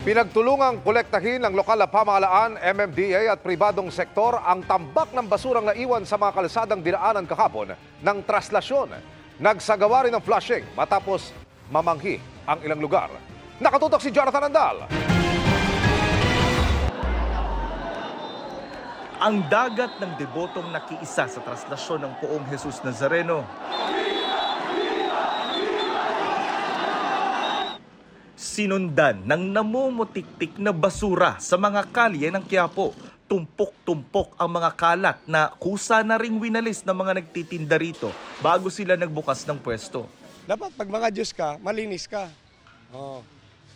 Pinagtulungang kolektahin ng lokal na pamahalaan, MMDA at pribadong sektor ang tambak ng basurang naiwan sa mga kalsadang dinaanan kahapon ng traslasyon. Nagsagawa rin ng flushing matapos mamanghi ang ilang lugar. Nakatutok si Jonathan Andal. Ang dagat ng debotong nakiisa sa traslasyon ng Poong Jesus Nazareno. Sinundan ng namumutiktik na basura sa mga kalye ng Quiapo. Tumpok-tumpok ang mga kalat na kusa na ring winalis ng mga nagtitinda rito bago sila nagbukas ng pwesto. Dapat pag mga Diyos ka, malinis ka. Oh.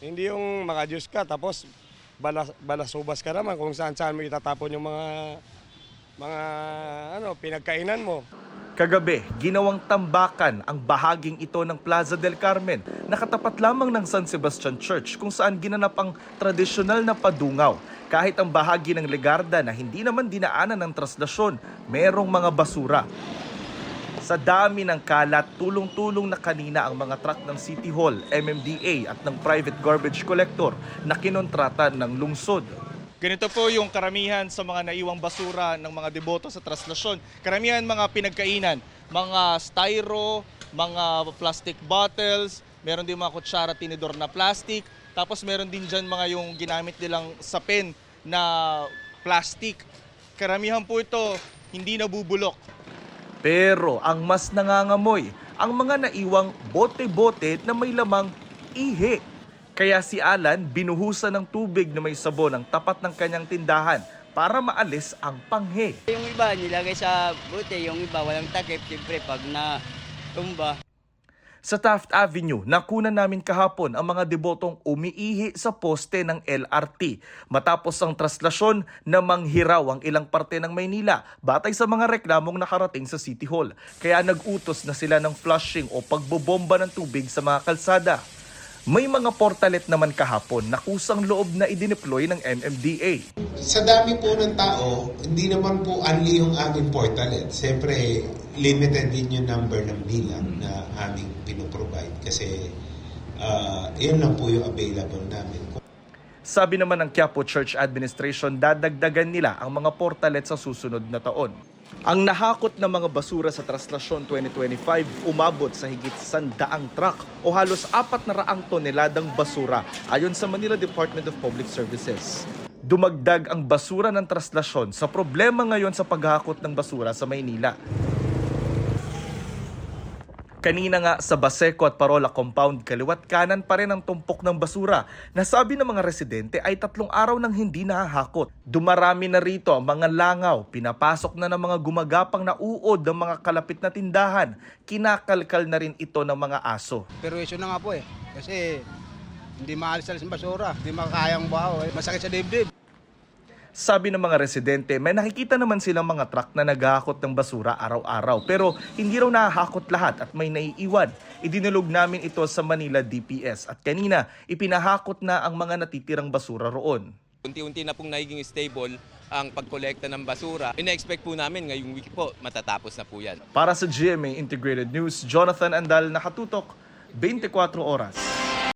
Hindi yung mga Diyos ka tapos balasubas ka naman kung saan-saan mo itatapon yung mga pinagkainan mo. Kagabi, ginawang tambakan ang bahaging ito ng Plaza del Carmen, nakatapat lamang ng San Sebastian Church kung saan ginanap ang tradisyonal na padungaw. Kahit ang bahagi ng Legarda na hindi naman dinaanan ng traslasyon, merong mga basura. Sa dami ng kalat, tulong-tulong na kanina ang mga truck ng City Hall, MMDA at ng private garbage collector na kinontrata ng lungsod. Ganito po yung karamihan sa mga naiwang basura ng mga deboto sa traslasyon. Karamihan mga pinagkainan, mga styro, mga plastic bottles, meron din mga kutsara, tinidor na plastic, tapos meron din dyan mga yung ginamit nilang sapin na plastic. Karamihan po ito hindi nabubulok. Pero ang mas nangangamoy, ang mga naiwang bote-bote na may lamang ihi. Kaya si Alan binuhusan ng tubig na may sabon ang tapat ng kanyang tindahan para maalis ang panghe. Yung iba nilagay sa bote, yung iba walang takip, siyempre pag natumba. Sa Taft Avenue, nakunan namin kahapon ang mga debotong umiihi sa poste ng LRT matapos ang traslasyon na manghiraw ang ilang parte ng Maynila batay sa mga reklamong nakarating sa City Hall. Kaya nag-utos na sila ng flushing o pagbobomba ng tubig sa mga kalsada. May mga portalet naman kahapon na kusang loob na idineploy ng MMDA. Sa dami po ng tao, hindi naman po only yung aming portalet. Siyempre, limited din yung number ng bilang na aming pinoprovide kasi yun lang po yung available namin. Sabi naman ng Quiapo Church Administration, dadagdagan nila ang mga portalet sa susunod na taon. Ang nahakot na mga basura sa Traslasyon 2025 umabot sa higit 100 truck o halos 400 toneladang basura ayon sa Manila Department of Public Services. Dumagdag ang basura ng Traslasyon sa problema ngayon sa paghakot ng basura sa Maynila. Kanina nga sa Baseco at Parola Compound, kaliwat kanan pa rin ang tumpok ng basura. Nasabi ng mga residente ay 3 araw nang hindi nahahakot. Dumarami na rito ang mga langaw, pinapasok na ng mga gumagapang na uod ng mga kalapit na tindahan. Kinakalkal na rin ito ng mga aso. Pero issue na nga po kasi hindi maalis-alis ang basura, hindi makakayang baho, masakit sa dibdib. Sabi ng mga residente, may nakikita naman silang mga truck na naghahakot ng basura araw-araw. Pero hindi raw nahahakot lahat at may naiiwan. Idinulog namin ito sa Manila DPS at kanina ipinahakot na ang mga natitirang basura roon. Unti-unti na pong nagiging stable ang pagkolekta ng basura. Ina-expect po namin ngayong week po matatapos na po yan. Para sa GMA Integrated News, Jonathan Andal, nakatutok, 24 oras.